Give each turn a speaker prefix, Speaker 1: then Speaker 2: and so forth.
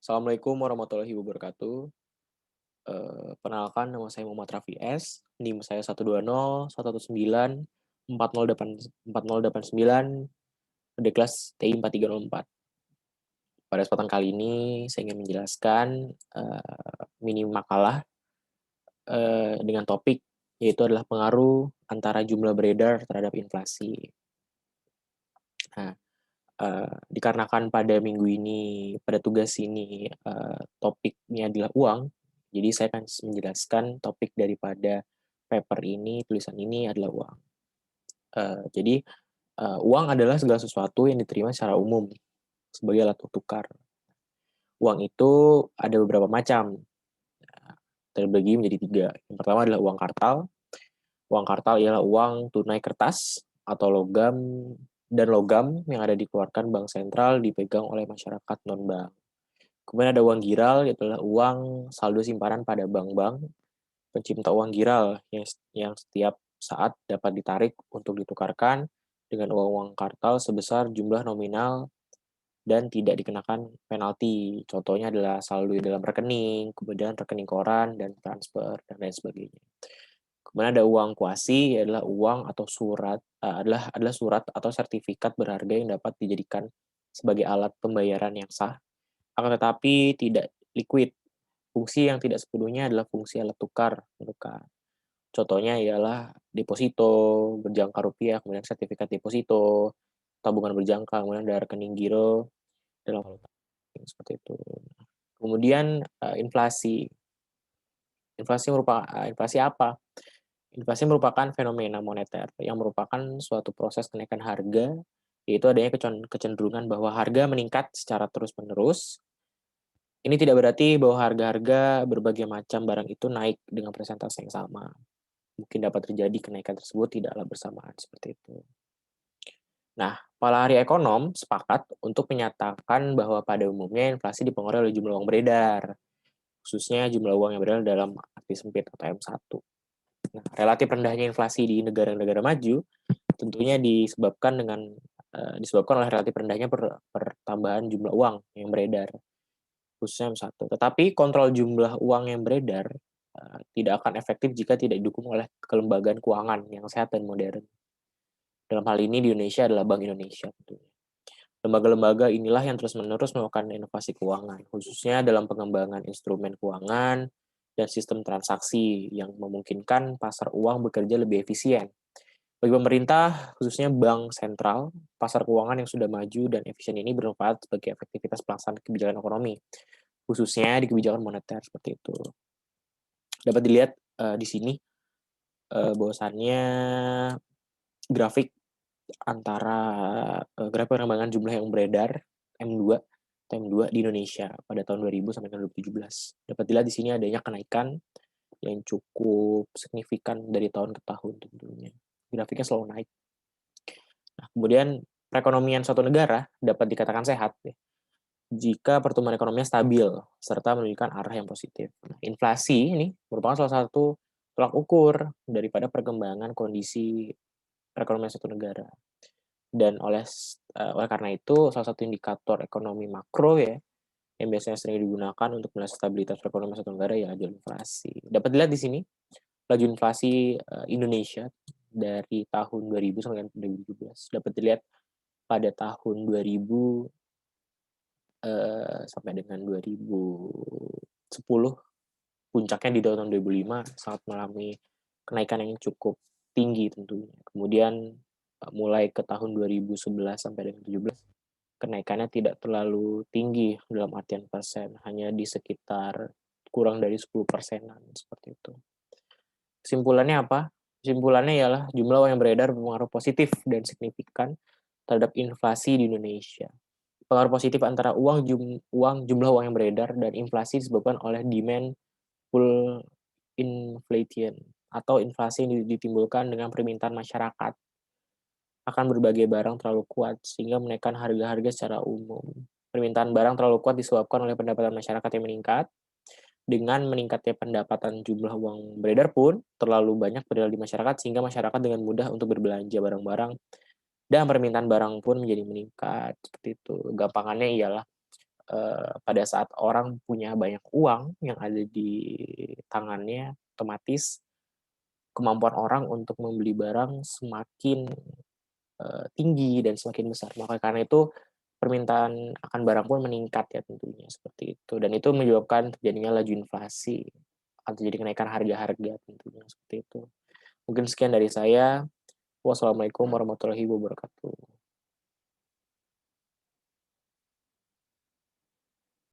Speaker 1: Assalamualaikum warahmatullahi wabarakatuh. Perkenalkan nama saya Muhammad Rafi S, NIM saya 120 119 4089 kode kelas TI 4304. Pada kesempatan kali ini saya ingin menjelaskan, mini makalah, dengan topik yaitu adalah pengaruh antara jumlah beredar terhadap inflasi. Nah, dikarenakan pada minggu ini, pada tugas ini, topiknya adalah uang, jadi saya akan menjelaskan topik daripada paper ini, tulisan ini adalah uang. Jadi, uang adalah segala sesuatu yang diterima secara umum sebagai alat tukar. Uang itu ada beberapa macam, terbagi menjadi 3. Yang pertama adalah uang kartal. Uang kartal ialah uang tunai kertas atau logam yang ada dikeluarkan bank sentral dipegang oleh masyarakat non-bank. Kemudian ada uang giral, yaitu adalah uang saldo simpanan pada bank-bank pencipta uang giral yang setiap saat dapat ditarik untuk ditukarkan dengan uang-uang kartal sebesar jumlah nominal dan tidak dikenakan penalti. Contohnya adalah saldo dalam rekening, kemudian rekening koran dan transfer dan lain sebagainya. Kemudian ada uang kuasi, adalah uang atau surat, adalah surat atau sertifikat berharga yang dapat dijadikan sebagai alat pembayaran yang sah, akan tetapi tidak liquid. Fungsi yang tidak sepenuhnya adalah fungsi alat tukar menukar. Contohnya ialah deposito, berjangka rupiah, kemudian sertifikat deposito, tabungan berjangka, kemudian ada rekening giro dalam valuta seperti itu. Kemudian inflasi. Inflasi apa? Inflasi merupakan fenomena moneter yang merupakan suatu proses kenaikan harga, yaitu adanya kecenderungan bahwa harga meningkat secara terus-menerus. Ini tidak berarti bahwa harga-harga berbagai macam barang itu naik dengan persentase yang sama. Mungkin dapat terjadi kenaikan tersebut tidaklah bersamaan seperti itu. Nah, para ahli ekonom sepakat untuk menyatakan bahwa pada umumnya inflasi dipengaruhi oleh jumlah uang beredar, khususnya jumlah uang yang beredar dalam arti sempit atau M1. Nah, relatif rendahnya inflasi di negara-negara maju tentunya disebabkan oleh relatif rendahnya pertambahan jumlah uang yang beredar, khususnya M1. Tetapi kontrol jumlah uang yang beredar tidak akan efektif jika tidak didukung oleh kelembagaan keuangan yang sehat dan modern. Dalam hal ini di Indonesia adalah Bank Indonesia tentunya. Lembaga-lembaga inilah yang terus-menerus melakukan inovasi keuangan, khususnya dalam pengembangan instrumen keuangan dan sistem transaksi yang memungkinkan pasar uang bekerja lebih efisien. Bagi pemerintah, khususnya bank sentral, pasar keuangan yang sudah maju dan efisien ini bermanfaat sebagai efektivitas pelaksanaan kebijakan ekonomi, khususnya di kebijakan moneter seperti itu. Dapat dilihat di sini bahwasannya grafik antara grafik perkembangan jumlah yang beredar M2 M2 di Indonesia pada tahun 2000 sampai tahun 2017. Dapat dilihat di sini adanya kenaikan yang cukup signifikan dari tahun ke tahun tentunya. Grafiknya selalu naik. Nah, kemudian perekonomian suatu negara dapat dikatakan sehat ya, jika pertumbuhan ekonominya stabil serta menunjukkan arah yang positif. Nah, inflasi ini merupakan salah satu tolak ukur daripada perkembangan kondisi perekonomian suatu negara. Dan oleh karena itu salah satu indikator ekonomi makro ya yang biasanya sering digunakan untuk melihat stabilitas perekonomian suatu negara ya laju inflasi. Dapat dilihat di sini laju inflasi Indonesia dari tahun 2000 sampai 2017. Dapat dilihat pada tahun 2000 sampai dengan 2010, puncaknya di tahun 2005 sangat mengalami kenaikan yang cukup tinggi tentunya. Kemudian mulai ke tahun 2011 sampai dengan 17 kenaikannya tidak terlalu tinggi dalam artian persen, hanya di sekitar kurang dari 10%-an seperti itu. Kesimpulannya apa? Kesimpulannya ialah jumlah uang yang beredar berpengaruh positif dan signifikan terhadap inflasi di Indonesia. Pengaruh positif antara jumlah uang yang beredar dan inflasi disebabkan oleh demand pull inflation atau inflasi yang ditimbulkan dengan permintaan masyarakat akan berbagai barang terlalu kuat sehingga menaikkan harga-harga secara umum. Permintaan barang terlalu kuat disebabkan oleh pendapatan masyarakat yang meningkat. Dengan meningkatnya pendapatan jumlah uang beredar pun terlalu banyak beredar di masyarakat sehingga masyarakat dengan mudah untuk berbelanja barang-barang dan permintaan barang pun menjadi meningkat seperti itu. Gampangannya ialah pada saat orang punya banyak uang yang ada di tangannya, otomatis kemampuan orang untuk membeli barang semakin, tinggi dan semakin besar. Maka karena itu permintaan akan barang pun meningkat ya tentunya, seperti itu. Dan itu menyebabkan terjadinya laju inflasi, akan terjadi kenaikan harga-harga tentunya, seperti itu. Mungkin sekian dari saya. Wassalamualaikum warahmatullahi wabarakatuh.